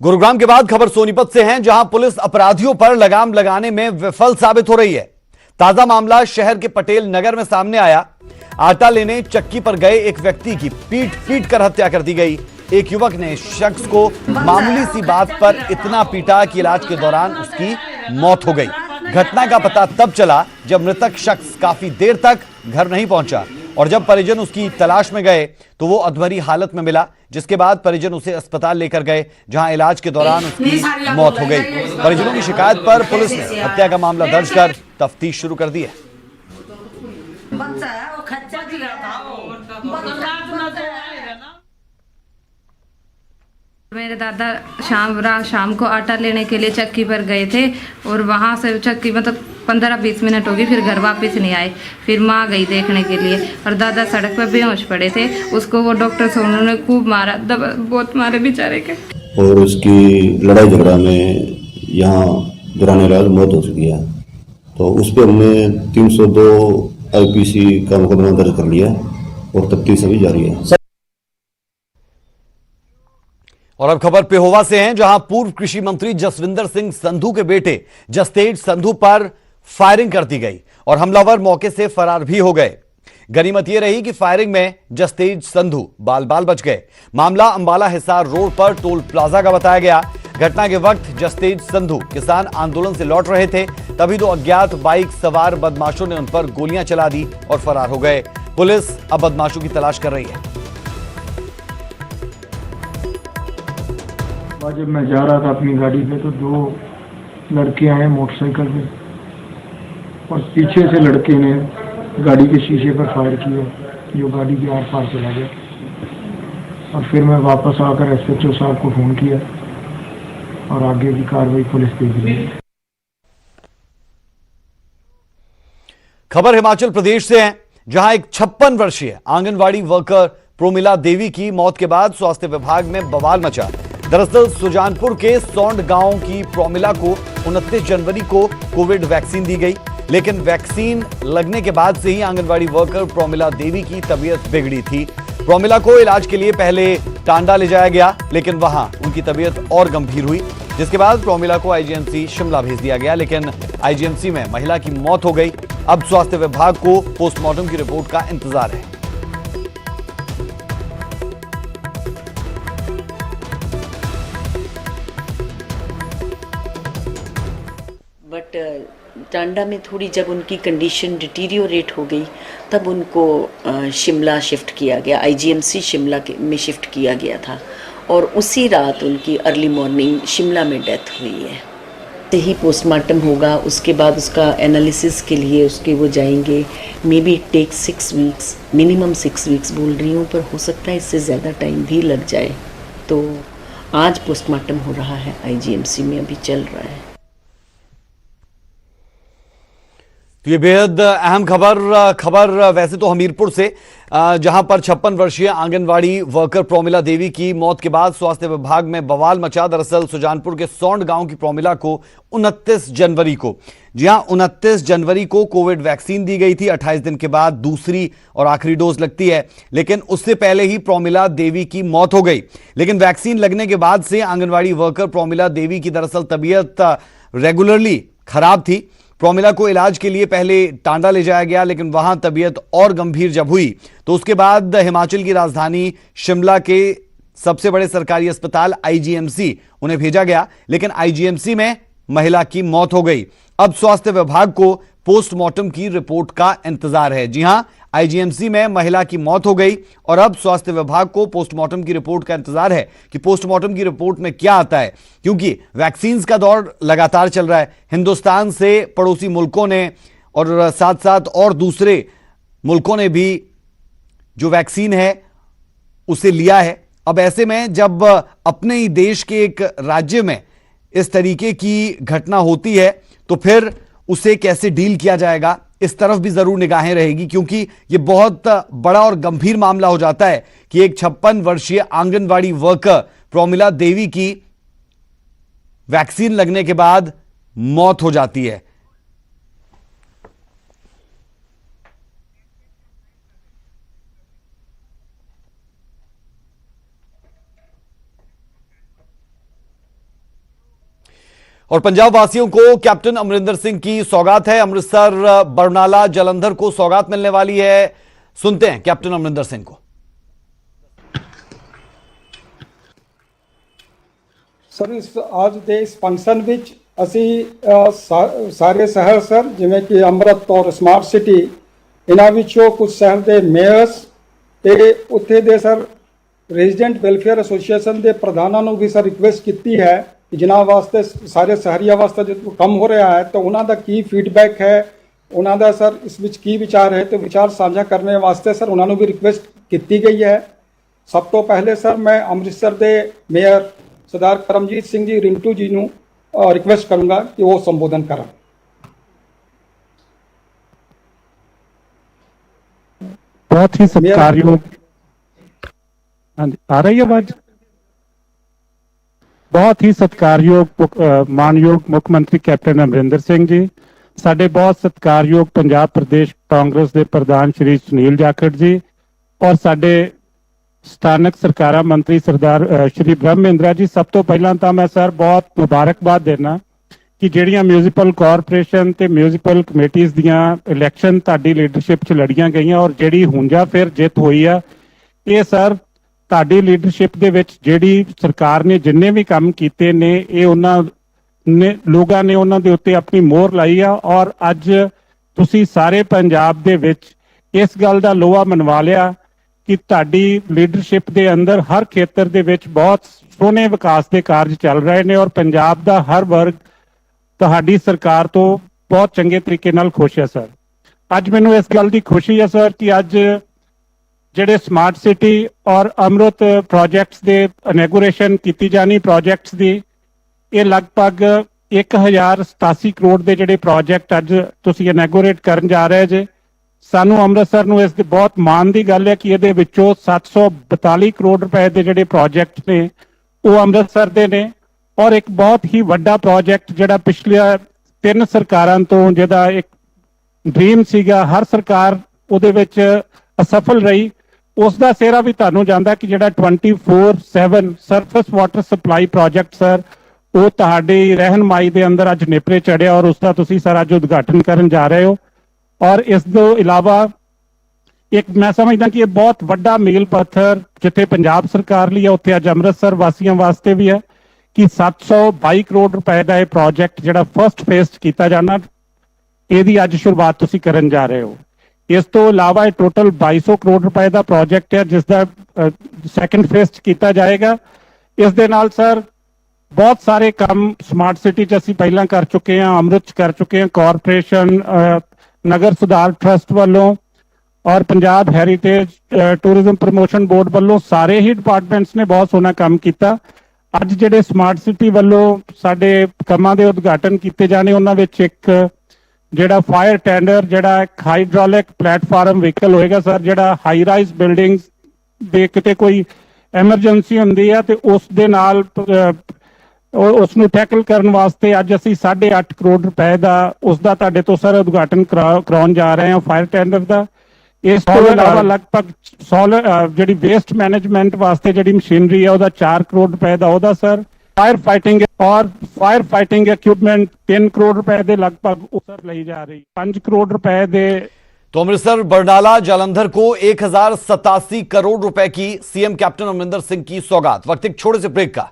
गुरुग्राम के बाद खबर सोनीपत से है, जहां पुलिस अपराधियों पर लगाम लगाने में विफल साबित हो रही है। ताजा मामला शहर के पटेल नगर में सामने आया। आटा लेने चक्की पर गए एक व्यक्ति की पीट पीट कर हत्या कर दी गई। एक युवक ने शख्स को मामूली सी बात पर इतना पीटा कि इलाज के दौरान उसकी मौत हो गई। घटना का पता तब चला जब मृतक शख्स काफी देर तक घर नहीं पहुंचा और जब परिजन उसकी तलाश में गए तो वो अधमरी हालत में मिला, जिसके बाद परिजन उसे अस्पताल लेकर गए, जहां इलाज के दौरान उसकी मौत हो गई। परिजनों की शिकायत पर पुलिस ने हत्या का मामला दर्ज कर तफ्तीश शुरू कर दी है। मेरे दादा शाम को आटा लेने के लिए चक्की पर गए थे और वहाँ से चक्की मतलब 15-20 मिनट हो गई, फिर घर वापस नहीं आए। फिर माँ गई देखने के लिए और दादा सड़क पर बेहोश पड़े थे। उसको वो डॉक्टर से उन्होंने खूब मारा, बहुत मारे बेचारे के। और उसकी लड़ाई झगड़ा में यहाँ दौरान इलाज मौत हो चुकी है। तो उस पर हमने 302 IPC का मुकदमा दर्ज कर लिया और तफ्तीश अभी जारी है। और अब खबर पेहोवा से है, जहां पूर्व कृषि मंत्री जसविंदर सिंह संधू के बेटे जसतेज संधू पर फायरिंग कर दी गई और हमलावर मौके से फरार भी हो गए। गनीमत यह रही कि फायरिंग में जसतेज संधू बाल बाल बच गए। मामला अंबाला हिसार रोड पर टोल प्लाजा का बताया गया। घटना के वक्त जसतेज संधू किसान आंदोलन से लौट रहे थे, तभी दो अज्ञात बाइक सवार बदमाशों ने उन पर गोलियां चला दी और फरार हो गए। पुलिस अब बदमाशों की तलाश कर रही है। जब मैं जा रहा था अपनी गाड़ी पे तो दो लड़के आए मोटरसाइकिल पे और पीछे से लड़के ने गाड़ी के शीशे पर फायर किया, जो गाड़ी के आर पार चला गया। और फिर मैं वापस आकर SHO साहब को फोन किया और आगे की कार्रवाई पुलिस देख रही है। खबर हिमाचल प्रदेश से है, जहां एक 56 वर्षीय आंगनवाड़ी वर्कर प्रोमिला देवी की मौत के बाद स्वास्थ्य विभाग में बवाल मचा। दरअसल सुजानपुर के सौंड गांव की प्रोमिला को 29 जनवरी को कोविड वैक्सीन दी गई, लेकिन वैक्सीन लगने के बाद से ही आंगनवाड़ी वर्कर प्रोमिला देवी की तबीयत बिगड़ी थी। प्रोमिला को इलाज के लिए पहले टांडा ले जाया गया, लेकिन वहां उनकी तबीयत और गंभीर हुई, जिसके बाद प्रोमिला को IGMC शिमला भेज दिया गया, लेकिन IGMC में महिला की मौत हो गई। अब स्वास्थ्य विभाग को पोस्टमार्टम की रिपोर्ट का इंतजार है। बट टांडा में थोड़ी जब उनकी कंडीशन डिटीरियोरेट हो गई तब उनको शिमला शिफ्ट किया गया, IGMC शिमला में शिफ्ट किया गया था और उसी रात उनकी अर्ली मॉर्निंग शिमला में डेथ हुई है। यही पोस्टमार्टम होगा, उसके बाद उसका एनालिसिस के लिए उसके वो जाएंगे। May be it take 6 weeks, minimum 6 weeks बोल रही हूँ, पर हो सकता है इससे ज़्यादा टाइम भी लग जाए। तो आज पोस्टमार्टम हो रहा है, IGMC में अभी चल रहा है। तो ये बेहद अहम खबर वैसे तो हमीरपुर से, जहां पर 56 वर्षीय आंगनवाड़ी वर्कर प्रोमिला देवी की मौत के बाद स्वास्थ्य विभाग में बवाल मचा। दरअसल सुजानपुर के सौंड गांव की प्रोमिला को 29 जनवरी को 29 जनवरी को कोविड वैक्सीन दी गई थी। 28 दिन के बाद दूसरी और आखिरी डोज लगती है, लेकिन उससे पहले ही प्रोमिला देवी की मौत हो गई। लेकिन वैक्सीन लगने के बाद से आंगनवाड़ी वर्कर प्रोमिला देवी की दरअसल तबीयत रेगुलरली खराब थी। प्रोमिला को इलाज के लिए पहले टांडा ले जाया गया, लेकिन वहां तबीयत और गंभीर जब हुई तो उसके बाद हिमाचल की राजधानी शिमला के सबसे बड़े सरकारी अस्पताल IGMC उन्हें भेजा गया, लेकिन IGMC में महिला की मौत हो गई। अब स्वास्थ्य विभाग को पोस्टमार्टम की रिपोर्ट का इंतजार है। जी हां, IGMC में महिला की मौत हो गई और अब स्वास्थ्य विभाग को पोस्टमार्टम की रिपोर्ट का इंतजार है कि पोस्टमार्टम की रिपोर्ट में क्या आता है, क्योंकि वैक्सीन का दौर लगातार चल रहा है। हिंदुस्तान से पड़ोसी मुल्कों ने और साथ साथ और दूसरे मुल्कों ने भी जो वैक्सीन है उसे लिया है। अब ऐसे में जब अपने ही देश के एक राज्य में इस तरीके की घटना होती है तो फिर उसे कैसे डील किया जाएगा, इस तरफ भी जरूर निगाहें रहेगी, क्योंकि यह बहुत बड़ा और गंभीर मामला हो जाता है कि एक 56 वर्षीय आंगनवाड़ी वर्कर प्रोमिला देवी की वैक्सीन लगने के बाद मौत हो जाती है। और पंजाब वासियों को कैप्टन अमरिंदर सिंह की सौगात है। अमृतसर, बरनाला, जालंधर को सौगात मिलने वाली है। सुनते हैं कैप्टन अमरिंदर सिंह को। सर आज ਦੇ ਇਸ ਫੰਕਸ਼ਨ ਵਿੱਚ ਅਸੀਂ ਸਾਰੇ ਸ਼ਹਿਰ ਸਰ ਜਿਵੇਂ ਕਿ ਅੰਮ੍ਰਿਤ ਔਰ ਸਮਾਰਟ ਸਿਟੀ ਇਹਨਾਂ ਵਿੱਚੋਂ ਕੁਝ ਸ਼ਹਿਰ ਦੇ ਮੇਅਰਸ ਤੇ ਉੱਥੇ ਦੇ ਸਰ ਰੈਜ਼ੀਡੈਂਟ ਵੈਲਫੇਅਰ ਐਸੋਸੀਏਸ਼ਨ ਦੇ ਪ੍ਰਧਾਨਾਂ ਨੂੰ ਵੀ ਸਰ ਰਿਕੁਐਸਟ ਕੀਤੀ ਹੈ ਕਿ ਜਿਨ੍ਹਾਂ ਵਾਸਤੇ ਸਾਰੇ ਸ਼ਹਿਰੀਆਂ ਵਾਸਤੇ ਜੋ ਕੰਮ ਹੋ ਰਿਹਾ ਹੈ ਤਾਂ ਉਹਨਾਂ ਦਾ ਕੀ ਫੀਡਬੈਕ ਹੈ, ਉਹਨਾਂ ਦਾ ਸਰ ਇਸ ਵਿੱਚ ਕੀ ਵਿਚਾਰ ਹੈ ਤੇ ਵਿਚਾਰ ਸਾਂਝਾ ਕਰਨ ਵਾਸਤੇ ਸਰ ਉਹਨਾਂ ਨੂੰ ਵੀ ਰਿਕੁਐਸਟ ਕੀਤੀ ਗਈ ਹੈ। ਸਭ ਤੋਂ ਪਹਿਲੇ ਸਰ ਮੈਂ ਅੰਮ੍ਰਿਤਸਰ ਦੇ ਮੇਅਰ सरदार करमजीत सिंह जी रिंटू जी ਨੂੰ रिक्वेस्ट करूंगा कि वो संबोधन करें। बहुत ही सत्कारयोग, हाँ जी आ रही है आवाज। बहुत ही सत्कारयोग मानयोग मुख मंत्री कैप्टन अमरिंदर सिंह जी, साडे बहुत सत्कारयोग पंजाब प्रदेश कांग्रेस के प्रधान श्री सुनील जाखड़ जी और साडे ਸਥਾਨਕ ਸਰਕਾਰਾਂ ਮੰਤਰੀ ਸਰਦਾਰ ਸ਼੍ਰੀ ਬ੍ਰਹਮ ਮਹਿੰਦਰਾ ਜੀ। ਸਭ ਤੋਂ ਪਹਿਲਾਂ ਤਾਂ ਮੈਂ ਸਰ ਬਹੁਤ ਮੁਬਾਰਕਬਾਦ ਦੇਣਾ ਕਿ ਜਿਹੜੀਆਂ ਮਿਊਨਿਸਪਲ ਕਾਰਪੋਰੇਸ਼ਨ ਤੇ ਮਿਊਨਿਸਪਲ ਕਮੇਟੀਆਂ ਦੀਆਂ ਇਲੈਕਸ਼ਨ ਤੁਹਾਡੀ ਲੀਡਰਸ਼ਿਪ 'ਚ ਲੜੀਆਂ ਗਈਆਂ ਔਰ ਜਿਹੜੀ ਹੁਣ ਜਾਂ ਫਿਰ ਜਿੱਤ ਹੋਈ ਆ, ਇਹ ਸਰ ਤੁਹਾਡੀ ਲੀਡਰਸ਼ਿਪ ਦੇ ਵਿੱਚ ਜਿਹੜੀ ਸਰਕਾਰ ਨੇ ਜਿੰਨੇ ਵੀ ਕੰਮ ਕੀਤੇ ਨੇ ਇਹ ਉਹਨਾਂ ਨੇ ਲੋਕਾਂ ਨੇ ਉਹਨਾਂ ਦੇ ਉੱਤੇ ਆਪਣੀ ਮੋਹਰ ਲਾਈ ਆ ਔਰ ਅੱਜ ਤੁਸੀਂ ਸਾਰੇ ਪੰਜਾਬ ਦੇ ਵਿੱਚ ਇਸ ਗੱਲ ਦਾ ਲੋਹਾ ਮਨਵਾ ਲਿਆ ਕਿ ਤੁਹਾਡੀ ਲੀਡਰਸ਼ਿਪ ਦੇ ਅੰਦਰ ਹਰ ਖੇਤਰ ਦੇ ਵਿੱਚ ਬਹੁਤ ਸੋਹਣੇ ਵਿਕਾਸ ਦੇ ਕਾਰਜ ਚੱਲ ਰਹੇ ਨੇ ਔਰ ਪੰਜਾਬ ਦਾ ਹਰ ਵਰਗ ਤੁਹਾਡੀ ਸਰਕਾਰ ਤੋਂ ਬਹੁਤ ਚੰਗੇ ਤਰੀਕੇ ਨਾਲ ਖੁਸ਼ ਹੈ ਸਰ। ਅੱਜ ਮੈਨੂੰ ਇਸ ਗੱਲ ਦੀ ਖੁਸ਼ੀ ਹੈ ਸਰ ਕਿ ਅੱਜ ਜਿਹੜੇ ਸਮਾਰਟ ਸਿਟੀ ਔਰ ਅੰਮ੍ਰਿਤ ਪ੍ਰੋਜੈਕਟਸ ਦੇ ਇਨੈਗੋਰੇਸ਼ਨ ਕੀਤੀ ਜਾਣੀ ਪ੍ਰੋਜੈਕਟਸ ਦੀ, ਇਹ ਲਗਭਗ 1087 ਕਰੋੜ ਦੇ ਜਿਹੜੇ ਪ੍ਰੋਜੈਕਟ ਅੱਜ ਤੁਸੀਂ ਇਨੈਗੋਰੇਟ ਕਰਨ ਜਾ ਰਹੇ ਜੇ। ਸਾਨੂੰ ਅੰਮ੍ਰਿਤਸਰ ਨੂੰ ਇਸ ਦੇ ਬਹੁਤ ਮਾਣ ਦੀ ਗੱਲ ਹੈ ਕਿ ਇਹਦੇ ਵਿੱਚੋਂ 742 ਕਰੋੜ ਰੁਪਏ ਦੇ ਜਿਹੜੇ ਪ੍ਰੋਜੈਕਟ ਨੇ ਉਹ ਅੰਮ੍ਰਿਤਸਰ ਦੇ ਨੇ ਔਰ ਇੱਕ ਬਹੁਤ ਹੀ ਵੱਡਾ ਪ੍ਰੋਜੈਕਟ ਜਿਹੜਾ ਪਿਛਲੀਆਂ 3 ਸਰਕਾਰਾਂ ਤੋਂ ਜਿਹਦਾ ਇੱਕ ਡ੍ਰੀਮ ਸੀਗਾ, ਹਰ ਸਰਕਾਰ ਉਹਦੇ ਵਿੱਚ ਅਸਫਲ ਰਹੀ, ਉਸ ਦਾ ਸਿਹਰਾ ਵੀ ਤੁਹਾਨੂੰ ਜਾਂਦਾ ਕਿ ਜਿਹੜਾ 24/7 surface water supply project sir ਉਹ ਤੁਹਾਡੀ ਰਹਿਨਮਾਈ ਦੇ ਅੰਦਰ ਅੱਜ ਨੇਪਰੇ ਚੜਿਆ ਔਰ ਉਸ ਦਾ ਤੁਸੀਂ ਸਰ ਅੱਜ ਉਦਘਾਟਨ ਕਰਨ ਜਾ ਰਹੇ ਹੋ। ਔਰ ਇਸ ਤੋਂ ਇਲਾਵਾ ਇੱਕ ਮੈਂ ਸਮਝਦਾ ਕਿ ਇਹ ਬਹੁਤ ਵੱਡਾ ਮੀਲ ਪੱਥਰ ਜਿੱਥੇ ਪੰਜਾਬ ਸਰਕਾਰ ਲਈ ਹੈ ਉੱਥੇ ਅੱਜ ਅੰਮ੍ਰਿਤਸਰ ਵਾਸੀਆਂ ਵਾਸਤੇ ਵੀ ਹੈ ਕਿ 722 ਕਰੋੜ ਰੁਪਏ ਦਾ ਇਹ ਪ੍ਰੋਜੈਕਟ ਜਿਹੜਾ ਫਸਟ ਫੇਜ਼ ਕੀਤਾ ਜਾਣਾ, ਇਹਦੀ ਅੱਜ ਸ਼ੁਰੂਆਤ ਤੁਸੀਂ ਕਰਨ ਜਾ ਰਹੇ ਹੋ। ਇਸ ਤੋਂ ਇਲਾਵਾ ਇਹ ਟੋਟਲ 2200 ਕਰੋੜ ਰੁਪਏ ਦਾ ਪ੍ਰੋਜੈਕਟ ਹੈ ਜਿਸ ਦਾ ਸੈਕੰਡ ਫੇਜ਼ ਕੀਤਾ ਜਾਏਗਾ। ਇਸ ਦੇ ਨਾਲ ਸਰ ਬਹੁਤ ਸਾਰੇ ਕੰਮ ਸਮਾਰਟ ਸਿਟੀ 'ਚ ਅਸੀਂ ਪਹਿਲਾਂ ਕਰ ਚੁੱਕੇ ਹਾਂ, ਅੰਮ੍ਰਿਤ 'ਚ ਕਰ ਚੁੱਕੇ ਹਾਂ, ਕਾਰਪੋਰੇਸ਼ਨ ਨਗਰ ਸੁਧਾਰ ਟਰਸਟ ਵੱਲੋਂ ਔਰ Punjab heritage tourism promotion board ਵੱਲੋਂ ਸਾਰੇ ਹੀ ਡਿਪਾਰਟਮੈਂਟਸ ਨੇ ਬਹੁਤ ਸੋਹਣਾ ਕੰਮ ਕੀਤਾ। ਅੱਜ ਜਿਹੜੇ ਸਮਾਰਟ ਸਿਟੀ ਵੱਲੋਂ ਸਾਡੇ ਕੰਮਾਂ ਦੇ ਉਦਘਾਟਨ ਕੀਤੇ ਜਾਣੇ ਉਹਨਾਂ ਵਿੱਚ ਇੱਕ ਜਿਹੜਾ ਫਾਇਰ ਟੈਂਡਰ ਜਿਹੜਾ ਇੱਕ ਹਾਈਡ੍ਰੋਲਿਕ ਪਲੇਟਫਾਰਮ ਵਹੀਕਲ ਹੋਏਗਾ ਸਰ, ਜਿਹੜਾ ਹਾਈ ਰਾਈਜ਼ ਬਿਲਡਿੰਗਸ ਦੇ ਕਿਤੇ ਕੋਈ ਐਮਰਜੈਂਸੀ ਹੁੰਦੀ ਹੈ ਤੇ ਉਸ ਦੇ ਨਾਲ ਉਸ ਨੂੰ ਟੈਕਲ ਕਰਨ ਵਾਸਤੇ ਅੱਜ ਅਸੀਂ 8.5 ਕਰੋੜ ਰੁਪਏ ਦਾ ਉਸ ਦਾ ਤੁਹਾਡੇ ਤੋਂ ਸਰ ਉਦਘਾਟਨ ਕਰਾਉਣ ਜਾ ਰਹੇ ਹਾਂ ਫਾਇਰ ਟੈਂਡਰ ਦਾ। ਇਸ ਤੋਂ ਇਲਾਵਾ ਲਗਭਗ ਜਿਹੜੀ ਵੇਸਟ ਮੈਨੇਜਮੈਂਟ ਵਾਸਤੇ ਜਿਹੜੀ ਮਸ਼ੀਨਰੀ ਹੈ ਉਹਦਾ 4 ਕਰੋੜ ਰੁਪਏ ਦਾ ਉਹਦਾ ਸਰ फायर फाइटिंग और फायर फाइटिंग इक्विपमेंट 3 करोड़ रुपए दे लगभग उतर ली जा रही 5 करोड़ रुपए दे। तो अमृतसर, बरनाला, जालंधर को 1087 करोड़ रुपए की सीएम कैप्टन अमरिंदर सिंह की सौगात। वक्त एक छोटे से ब्रेक का।